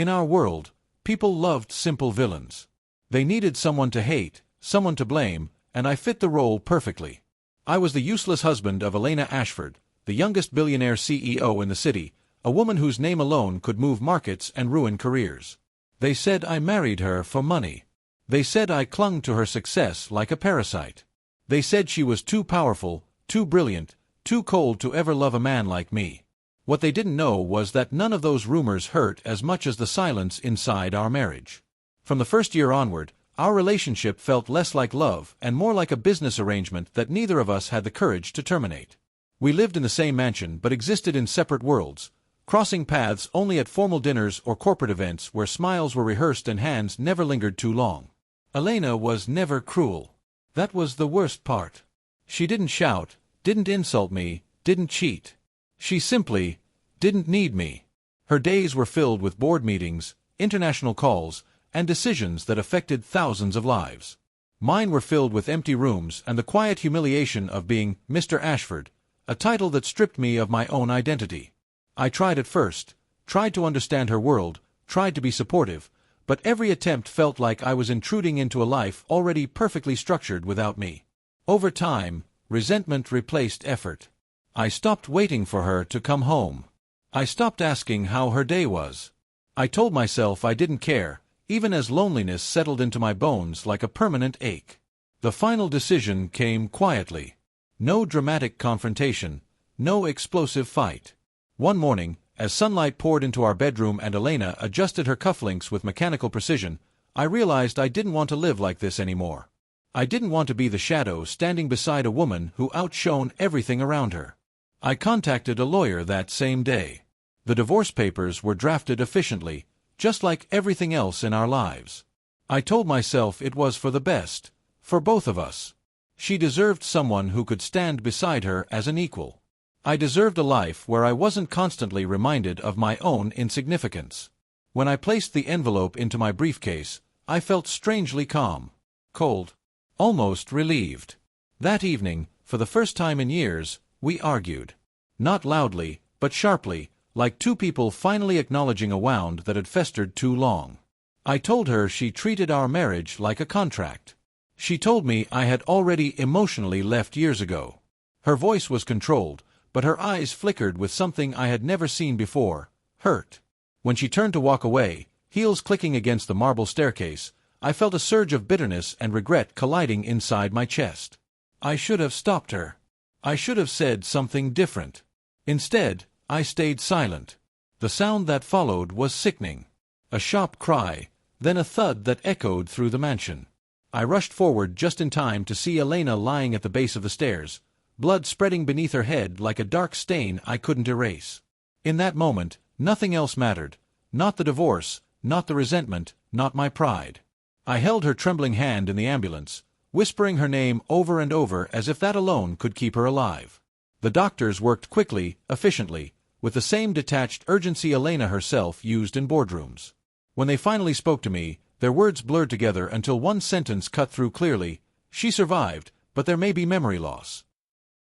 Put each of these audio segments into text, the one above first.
In our world, people loved simple villains. They needed someone to hate, someone to blame, and I fit the role perfectly. I was the useless husband of Elena Ashford, the youngest billionaire CEO in the city, a woman whose name alone could move markets and ruin careers. They said I married her for money. They said I clung to her success like a parasite. They said she was too powerful, too brilliant, too cold to ever love a man like me. What they didn't know was that none of those rumors hurt as much as the silence inside our marriage. From the first year onward, our relationship felt less like love and more like a business arrangement that neither of us had the courage to terminate. We lived in the same mansion but existed in separate worlds, crossing paths only at formal dinners or corporate events where smiles were rehearsed and hands never lingered too long. Elena was never cruel. That was the worst part. She didn't shout, didn't insult me, didn't cheat. She simply didn't need me. Her days were filled with board meetings, international calls, and decisions that affected thousands of lives. Mine were filled with empty rooms and the quiet humiliation of being Mr. Ashford, a title that stripped me of my own identity. I tried at first, tried to understand her world, tried to be supportive, but every attempt felt like I was intruding into a life already perfectly structured without me. Over time, resentment replaced effort. I stopped waiting for her to come home. I stopped asking how her day was. I told myself I didn't care, even as loneliness settled into my bones like a permanent ache. The final decision came quietly. No dramatic confrontation, no explosive fight. One morning, as sunlight poured into our bedroom and Elena adjusted her cufflinks with mechanical precision, I realized I didn't want to live like this anymore. I didn't want to be the shadow standing beside a woman who outshone everything around her. I contacted a lawyer that same day. The divorce papers were drafted efficiently, just like everything else in our lives. I told myself it was for the best, for both of us. She deserved someone who could stand beside her as an equal. I deserved a life where I wasn't constantly reminded of my own insignificance. When I placed the envelope into my briefcase, I felt strangely calm, cold, almost relieved. That evening, for the first time in years, we argued. Not loudly, but sharply, like two people finally acknowledging a wound that had festered too long. I told her she treated our marriage like a contract. She told me I had already emotionally left years ago. Her voice was controlled, but her eyes flickered with something I had never seen before, hurt. When she turned to walk away, heels clicking against the marble staircase, I felt a surge of bitterness and regret colliding inside my chest. I should have stopped her. I should have said something different. Instead, I stayed silent. The sound that followed was sickening. A sharp cry, then a thud that echoed through the mansion. I rushed forward just in time to see Elena lying at the base of the stairs, blood spreading beneath her head like a dark stain I couldn't erase. In that moment, nothing else mattered. Not the divorce, not the resentment, not my pride. I held her trembling hand in the ambulance, whispering her name over and over as if that alone could keep her alive. The doctors worked quickly, efficiently, with the same detached urgency Elena herself used in boardrooms. When they finally spoke to me, their words blurred together until one sentence cut through clearly: "She survived, but there may be memory loss."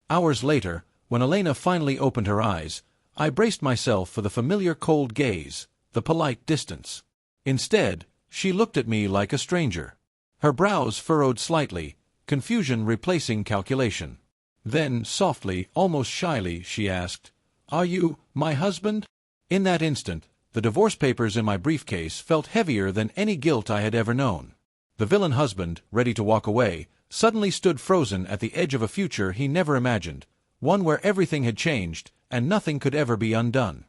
Hours later, when Elena finally opened her eyes, I braced myself for the familiar cold gaze, the polite distance. Instead, she looked at me like a stranger. Her brows furrowed slightly, confusion replacing calculation. Then, softly, almost shyly, she asked, "Are you my husband?" In that instant, the divorce papers in my briefcase felt heavier than any guilt I had ever known. The villain husband, ready to walk away, suddenly stood frozen at the edge of a future he never imagined, one where everything had changed, and nothing could ever be undone.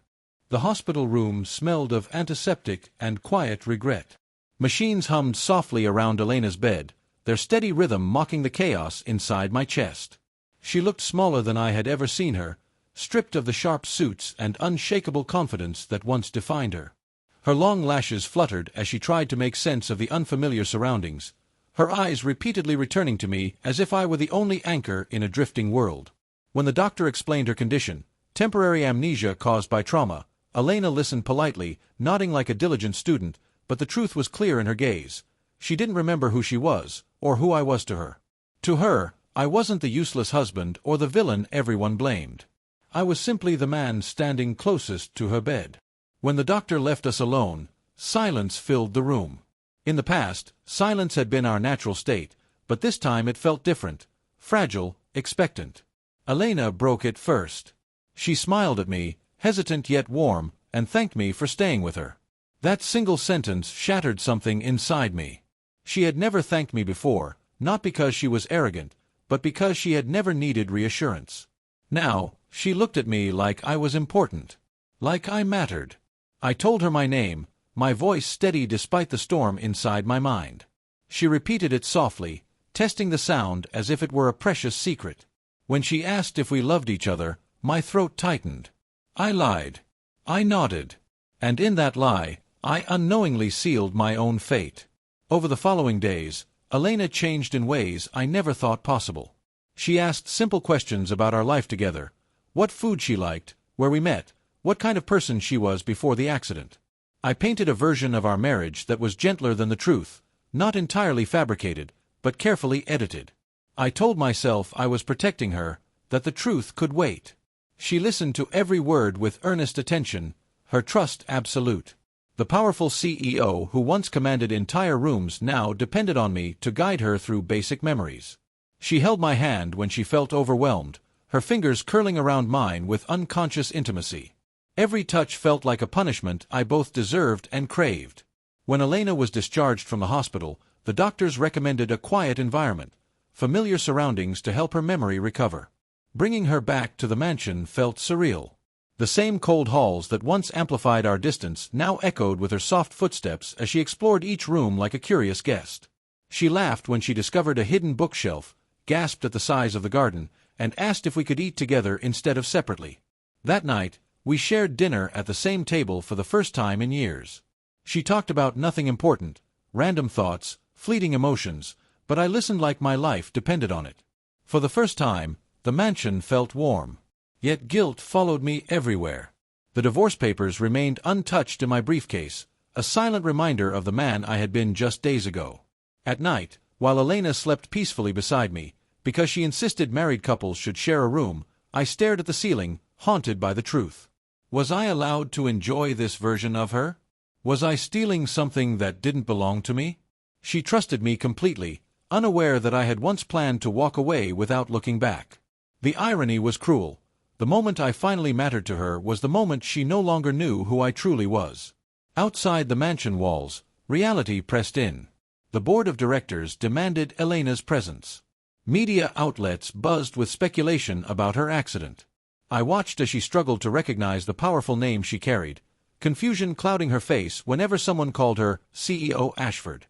The hospital room smelled of antiseptic and quiet regret. Machines hummed softly around Elena's bed, their steady rhythm mocking the chaos inside my chest. She looked smaller than I had ever seen her, stripped of the sharp suits and unshakable confidence that once defined her. Her long lashes fluttered as she tried to make sense of the unfamiliar surroundings, her eyes repeatedly returning to me as if I were the only anchor in a drifting world. When the doctor explained her condition, temporary amnesia caused by trauma, Elena listened politely, nodding like a diligent student, but the truth was clear in her gaze. She didn't remember who she was, or who I was to her. To her, I wasn't the useless husband or the villain everyone blamed. I was simply the man standing closest to her bed. When the doctor left us alone, silence filled the room. In the past, silence had been our natural state, but this time it felt different, fragile, expectant. Elena broke it first. She smiled at me, hesitant yet warm, and thanked me for staying with her. That single sentence shattered something inside me. She had never thanked me before, not because she was arrogant, but because she had never needed reassurance. Now, she looked at me like I was important, like I mattered. I told her my name, my voice steady despite the storm inside my mind. She repeated it softly, testing the sound as if it were a precious secret. When she asked if we loved each other, my throat tightened. I lied. I nodded. And in that lie, I unknowingly sealed my own fate. Over the following days, Elena changed in ways I never thought possible. She asked simple questions about our life together: what food she liked, where we met, what kind of person she was before the accident. I painted a version of our marriage that was gentler than the truth, not entirely fabricated, but carefully edited. I told myself I was protecting her, that the truth could wait. She listened to every word with earnest attention, her trust absolute. The powerful CEO who once commanded entire rooms now depended on me to guide her through basic memories. She held my hand when she felt overwhelmed, her fingers curling around mine with unconscious intimacy. Every touch felt like a punishment I both deserved and craved. When Elena was discharged from the hospital, the doctors recommended a quiet environment, familiar surroundings to help her memory recover. Bringing her back to the mansion felt surreal. The same cold halls that once amplified our distance now echoed with her soft footsteps as she explored each room like a curious guest. She laughed when she discovered a hidden bookshelf, gasped at the size of the garden, and asked if we could eat together instead of separately. That night, we shared dinner at the same table for the first time in years. She talked about nothing important, random thoughts, fleeting emotions, but I listened like my life depended on it. For the first time, the mansion felt warm. Yet guilt followed me everywhere. The divorce papers remained untouched in my briefcase, a silent reminder of the man I had been just days ago. At night, while Elena slept peacefully beside me, because she insisted married couples should share a room, I stared at the ceiling, haunted by the truth. Was I allowed to enjoy this version of her? Was I stealing something that didn't belong to me? She trusted me completely, unaware that I had once planned to walk away without looking back. The irony was cruel. The moment I finally mattered to her was the moment she no longer knew who I truly was. Outside the mansion walls, reality pressed in. The board of directors demanded Elena's presence. Media outlets buzzed with speculation about her accident. I watched as she struggled to recognize the powerful name she carried, confusion clouding her face whenever someone called her CEO Ashford.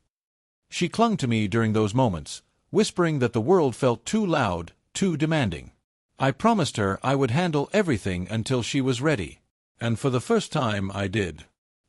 She clung to me during those moments, whispering that the world felt too loud, too demanding. I promised her I would handle everything until she was ready. And for the first time I did.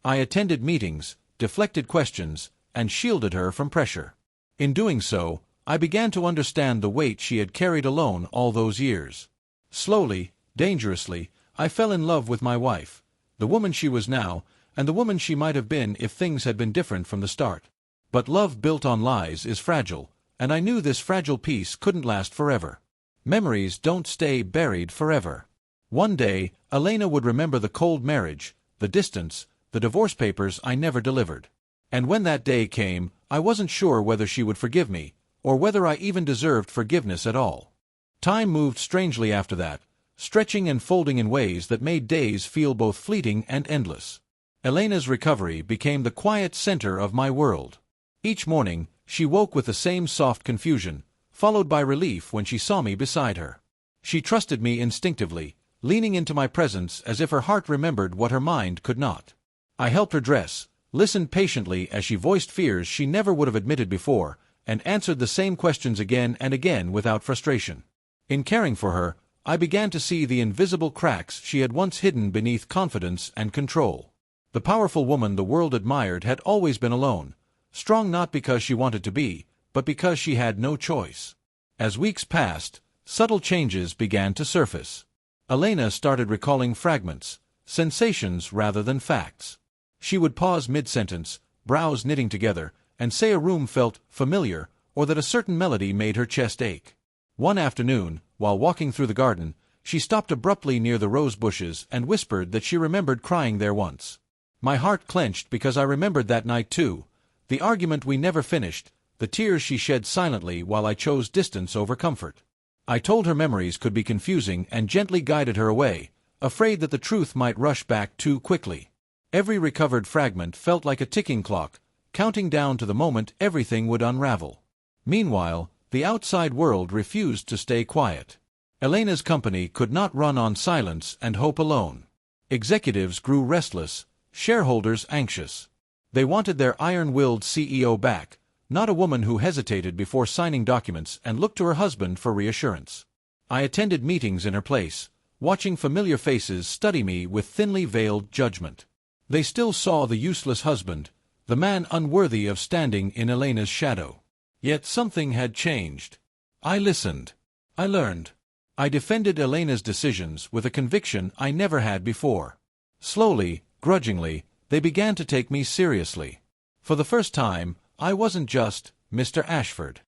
I attended meetings, deflected questions, and shielded her from pressure. In doing so, I began to understand the weight she had carried alone all those years. Slowly, dangerously, I fell in love with my wife, the woman she was now, and the woman she might have been if things had been different from the start. But love built on lies is fragile, and I knew this fragile piece couldn't last forever. Memories don't stay buried forever. One day, Elena would remember the cold marriage, the distance, the divorce papers I never delivered. And when that day came, I wasn't sure whether she would forgive me, or whether I even deserved forgiveness at all. Time moved strangely after that, stretching and folding in ways that made days feel both fleeting and endless. Elena's recovery became the quiet center of my world. Each morning, she woke with the same soft confusion, followed by relief when she saw me beside her. She trusted me instinctively, leaning into my presence as if her heart remembered what her mind could not. I helped her dress, listened patiently as she voiced fears she never would have admitted before, and answered the same questions again and again without frustration. In caring for her, I began to see the invisible cracks she had once hidden beneath confidence and control. The powerful woman the world admired had always been alone, strong not because she wanted to be, but because she had no choice. As weeks passed, subtle changes began to surface. Elena started recalling fragments, sensations rather than facts. She would pause mid-sentence, brows knitting together, and say a room felt familiar, or that a certain melody made her chest ache. One afternoon, while walking through the garden, she stopped abruptly near the rose bushes and whispered that she remembered crying there once. My heart clenched because I remembered that night too, the argument we never finished, the tears she shed silently while I chose distance over comfort. I told her memories could be confusing and gently guided her away, afraid that the truth might rush back too quickly. Every recovered fragment felt like a ticking clock, counting down to the moment everything would unravel. Meanwhile, the outside world refused to stay quiet. Elena's company could not run on silence and hope alone. Executives grew restless, shareholders anxious. They wanted their iron-willed CEO back, not a woman who hesitated before signing documents and looked to her husband for reassurance. I attended meetings in her place, watching familiar faces study me with thinly veiled judgment. They still saw the useless husband, the man unworthy of standing in Elena's shadow. Yet something had changed. I listened. I learned. I defended Elena's decisions with a conviction I never had before. Slowly, grudgingly, they began to take me seriously. For the first time, I wasn't just Mr. Ashford.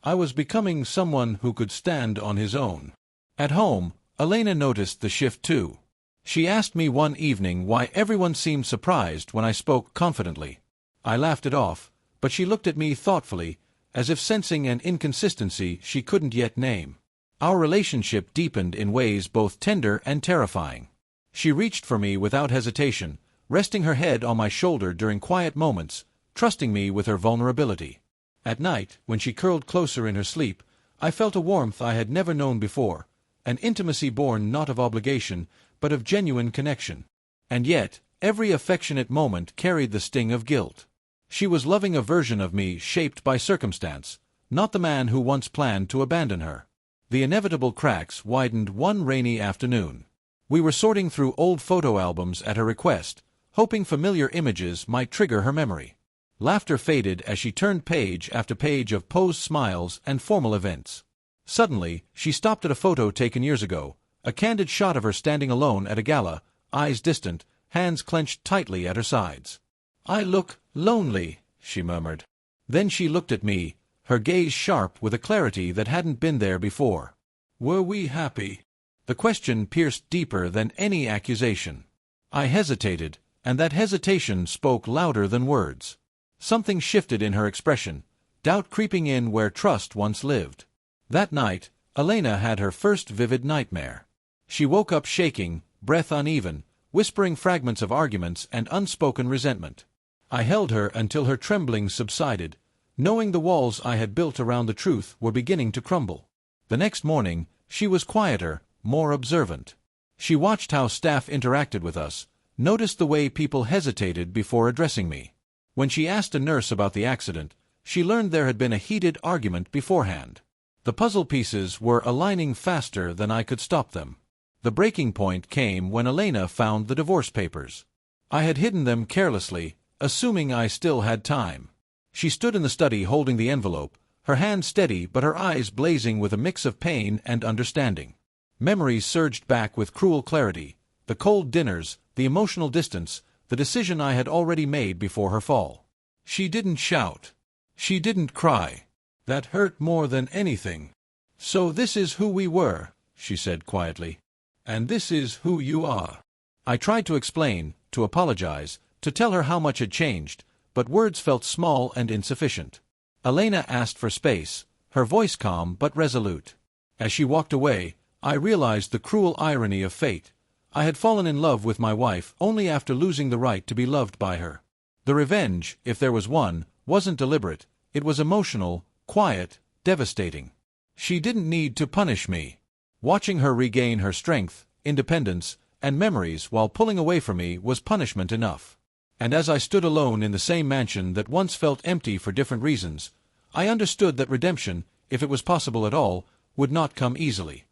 I was becoming someone who could stand on his own. At home, Elena noticed the shift too. She asked me one evening why everyone seemed surprised when I spoke confidently. I laughed it off, but she looked at me thoughtfully, as if sensing an inconsistency she couldn't yet name. Our relationship deepened in ways both tender and terrifying. She reached for me without hesitation, resting her head on my shoulder during quiet moments, trusting me with her vulnerability. At night, when she curled closer in her sleep, I felt a warmth I had never known before, an intimacy born not of obligation, but of genuine connection. And yet, every affectionate moment carried the sting of guilt. She was loving a version of me shaped by circumstance, not the man who once planned to abandon her. The inevitable cracks widened one rainy afternoon. We were sorting through old photo albums at her request, hoping familiar images might trigger her memory. Laughter faded as she turned page after page of posed smiles and formal events. Suddenly, she stopped at a photo taken years ago, a candid shot of her standing alone at a gala, eyes distant, hands clenched tightly at her sides. "I look lonely," she murmured. Then she looked at me, her gaze sharp with a clarity that hadn't been there before. "Were we happy?" The question pierced deeper than any accusation. I hesitated, and that hesitation spoke louder than words. Something shifted in her expression, doubt creeping in where trust once lived. That night, Elena had her first vivid nightmare. She woke up shaking, breath uneven, whispering fragments of arguments and unspoken resentment. I held her until her trembling subsided, knowing the walls I had built around the truth were beginning to crumble. The next morning, she was quieter, more observant. She watched how staff interacted with us, noticed the way people hesitated before addressing me. When she asked a nurse about the accident, she learned there had been a heated argument beforehand. The puzzle pieces were aligning faster than I could stop them. The breaking point came when Elena found the divorce papers. I had hidden them carelessly, assuming I still had time. She stood in the study holding the envelope, her hand steady but her eyes blazing with a mix of pain and understanding. Memories surged back with cruel clarity, the cold dinners, the emotional distance, the decision I had already made before her fall. She didn't shout. She didn't cry. That hurt more than anything. "So this is who we were," she said quietly. "And this is who you are." I tried to explain, to apologize, to tell her how much had changed, but words felt small and insufficient. Elena asked for space, her voice calm but resolute. As she walked away, I realized the cruel irony of fate. I had fallen in love with my wife only after losing the right to be loved by her. The revenge, if there was one, wasn't deliberate, it was emotional, quiet, devastating. She didn't need to punish me. Watching her regain her strength, independence, and memories while pulling away from me was punishment enough. And as I stood alone in the same mansion that once felt empty for different reasons, I understood that redemption, if it was possible at all, would not come easily.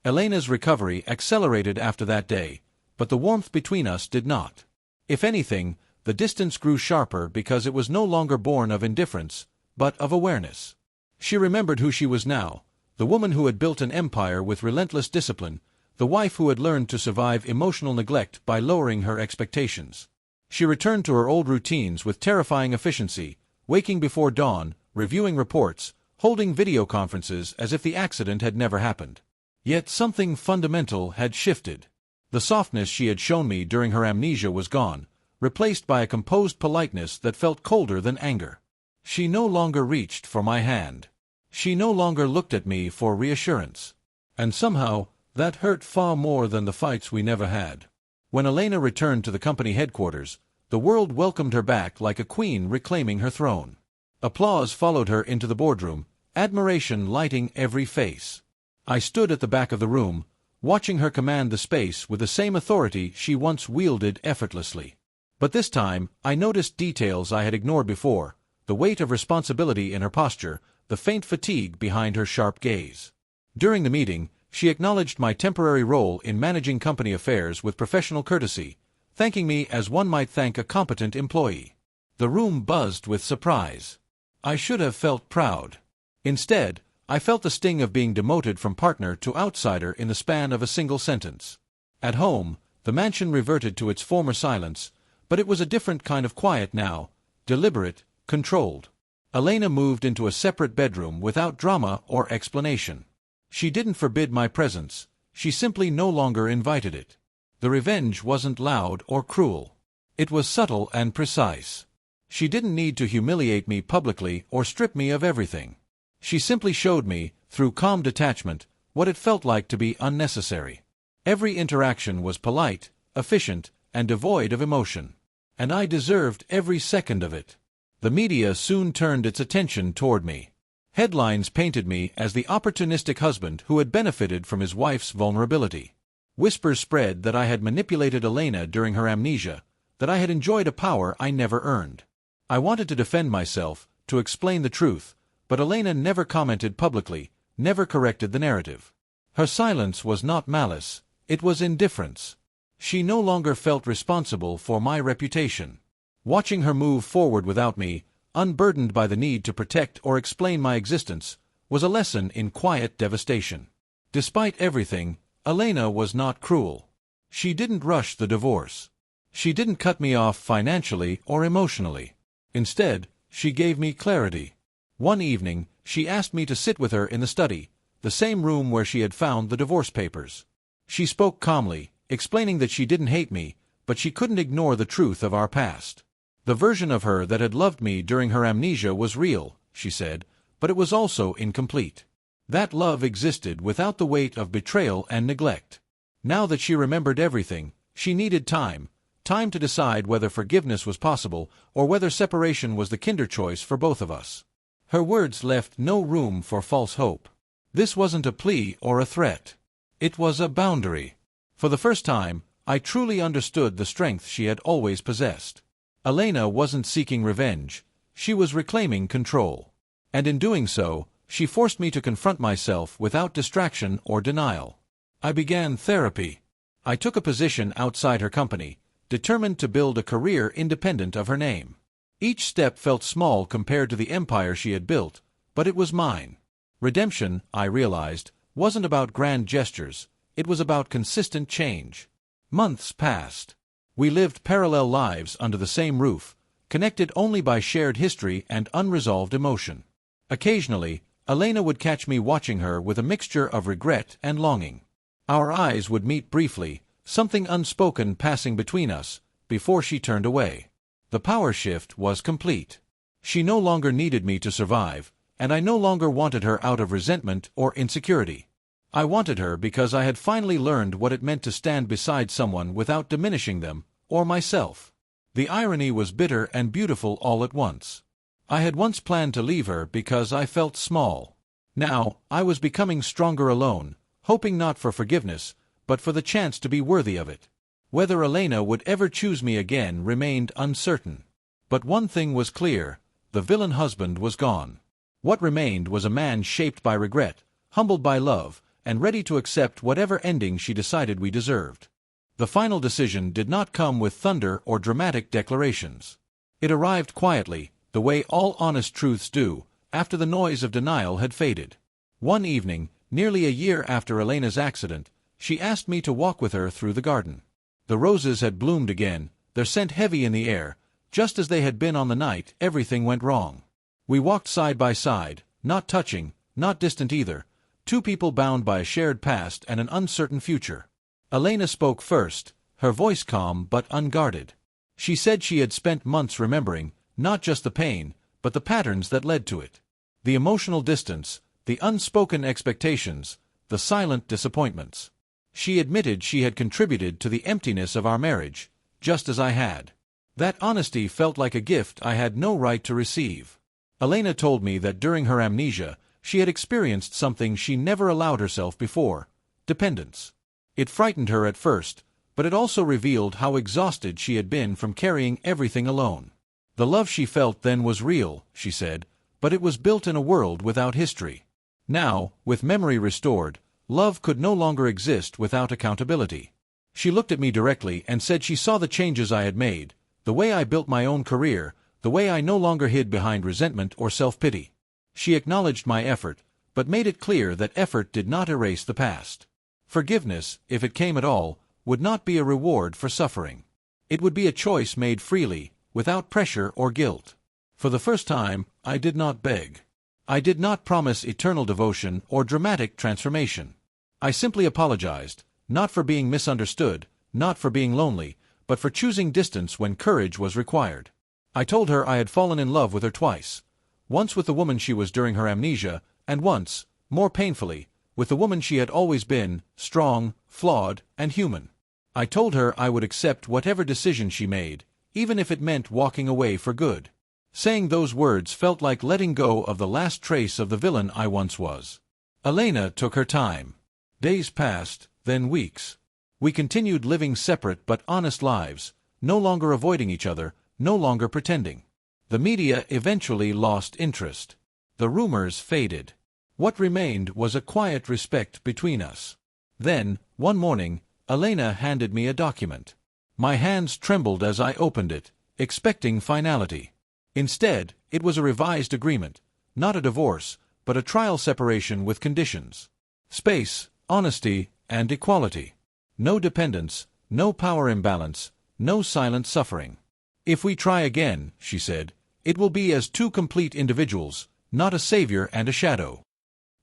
Elena's recovery accelerated after that day, but the warmth between us did not. If anything, the distance grew sharper because it was no longer born of indifference, but of awareness. She remembered who she was now, the woman who had built an empire with relentless discipline, the wife who had learned to survive emotional neglect by lowering her expectations. She returned to her old routines with terrifying efficiency, waking before dawn, reviewing reports, holding video conferences as if the accident had never happened. Yet something fundamental had shifted. The softness she had shown me during her amnesia was gone, replaced by a composed politeness that felt colder than anger. She no longer reached for my hand. She no longer looked at me for reassurance. And somehow, that hurt far more than the fights we never had. When Elena returned to the company headquarters, the world welcomed her back like a queen reclaiming her throne. Applause followed her into the boardroom, admiration lighting every face. I stood at the back of the room, watching her command the space with the same authority she once wielded effortlessly. But this time, I noticed details I had ignored before, the weight of responsibility in her posture, the faint fatigue behind her sharp gaze. During the meeting, she acknowledged my temporary role in managing company affairs with professional courtesy, thanking me as one might thank a competent employee. The room buzzed with surprise. I should have felt proud. Instead, I felt the sting of being demoted from partner to outsider in the span of a single sentence. At home, the mansion reverted to its former silence, but it was a different kind of quiet now, deliberate, controlled. Elena moved into a separate bedroom without drama or explanation. She didn't forbid my presence, she simply no longer invited it. The revenge wasn't loud or cruel. It was subtle and precise. She didn't need to humiliate me publicly or strip me of everything. She simply showed me, through calm detachment, what it felt like to be unnecessary. Every interaction was polite, efficient, and devoid of emotion. And I deserved every second of it. The media soon turned its attention toward me. Headlines painted me as the opportunistic husband who had benefited from his wife's vulnerability. Whispers spread that I had manipulated Elena during her amnesia, that I had enjoyed a power I never earned. I wanted to defend myself, to explain the truth, but Elena never commented publicly, never corrected the narrative. Her silence was not malice, it was indifference. She no longer felt responsible for my reputation. Watching her move forward without me, unburdened by the need to protect or explain my existence, was a lesson in quiet devastation. Despite everything, Elena was not cruel. She didn't rush the divorce. She didn't cut me off financially or emotionally. Instead, she gave me clarity. One evening, she asked me to sit with her in the study, the same room where she had found the divorce papers. She spoke calmly, explaining that she didn't hate me, but she couldn't ignore the truth of our past. The version of her that had loved me during her amnesia was real, she said, but it was also incomplete. That love existed without the weight of betrayal and neglect. Now that she remembered everything, she needed time to decide whether forgiveness was possible or whether separation was the kinder choice for both of us. Her words left no room for false hope. This wasn't a plea or a threat. It was a boundary. For the first time, I truly understood the strength she had always possessed. Elena wasn't seeking revenge, she was reclaiming control. And in doing so, she forced me to confront myself without distraction or denial. I began therapy. I took a position outside her company, determined to build a career independent of her name. Each step felt small compared to the empire she had built, but it was mine. Redemption, I realized, wasn't about grand gestures, it was about consistent change. Months passed. We lived parallel lives under the same roof, connected only by shared history and unresolved emotion. Occasionally, Elena would catch me watching her with a mixture of regret and longing. Our eyes would meet briefly, something unspoken passing between us, before she turned away. The power shift was complete. She no longer needed me to survive, and I no longer wanted her out of resentment or insecurity. I wanted her because I had finally learned what it meant to stand beside someone without diminishing them, or myself. The irony was bitter and beautiful all at once. I had once planned to leave her because I felt small. Now, I was becoming stronger alone, hoping not for forgiveness, but for the chance to be worthy of it. Whether Elena would ever choose me again remained uncertain. But one thing was clear, the villain husband was gone. What remained was a man shaped by regret, humbled by love, and ready to accept whatever ending she decided we deserved. The final decision did not come with thunder or dramatic declarations. It arrived quietly, the way all honest truths do, after the noise of denial had faded. One evening, nearly a year after Elena's accident, she asked me to walk with her through the garden. The roses had bloomed again, their scent heavy in the air, just as they had been on the night everything went wrong. We walked side by side, not touching, not distant either, two people bound by a shared past and an uncertain future. Elena spoke first, her voice calm but unguarded. She said she had spent months remembering, not just the pain, but the patterns that led to it. The emotional distance, the unspoken expectations, the silent disappointments. She admitted she had contributed to the emptiness of our marriage, just as I had. That honesty felt like a gift I had no right to receive. Elena told me that during her amnesia, she had experienced something she never allowed herself before: dependence. It frightened her at first, but it also revealed how exhausted she had been from carrying everything alone. The love she felt then was real, she said, but it was built in a world without history. Now, with memory restored, love could no longer exist without accountability. She looked at me directly and said she saw the changes I had made, the way I built my own career, the way I no longer hid behind resentment or self-pity. She acknowledged my effort, but made it clear that effort did not erase the past. Forgiveness, if it came at all, would not be a reward for suffering. It would be a choice made freely, without pressure or guilt. For the first time, I did not beg. I did not promise eternal devotion or dramatic transformation. I simply apologized, not for being misunderstood, not for being lonely, but for choosing distance when courage was required. I told her I had fallen in love with her twice. Once with the woman she was during her amnesia, and once, more painfully, with the woman she had always been: strong, flawed, and human. I told her I would accept whatever decision she made, even if it meant walking away for good. Saying those words felt like letting go of the last trace of the villain I once was. Elena took her time. Days passed, then weeks. We continued living separate but honest lives, no longer avoiding each other, no longer pretending. The media eventually lost interest. The rumors faded. What remained was a quiet respect between us. Then, one morning, Elena handed me a document. My hands trembled as I opened it, expecting finality. Instead, it was a revised agreement, not a divorce, but a trial separation with conditions. Space, honesty, and equality. No dependence, no power imbalance, no silent suffering. If we try again, she said, it will be as two complete individuals, not a savior and a shadow.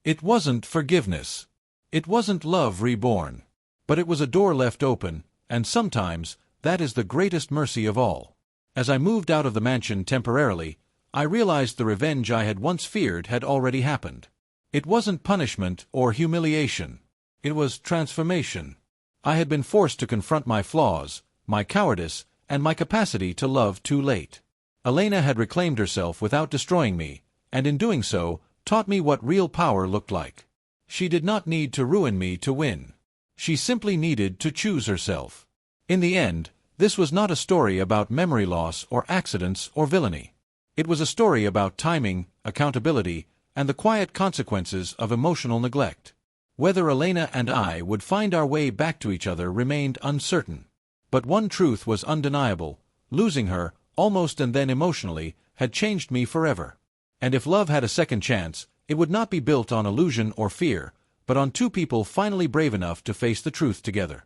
It wasn't forgiveness. It wasn't love reborn. But it was a door left open, and sometimes, that is the greatest mercy of all. As I moved out of the mansion temporarily, I realized the revenge I had once feared had already happened. It wasn't punishment or humiliation. It was transformation. I had been forced to confront my flaws, my cowardice, and my capacity to love too late. Elena had reclaimed herself without destroying me, and in doing so, taught me what real power looked like. She did not need to ruin me to win. She simply needed to choose herself. In the end, this was not a story about memory loss or accidents or villainy. It was a story about timing, accountability, and the quiet consequences of emotional neglect. Whether Elena and I would find our way back to each other remained uncertain. But one truth was undeniable: losing her, almost and then emotionally, had changed me forever. And if love had a second chance, it would not be built on illusion or fear, but on two people finally brave enough to face the truth together.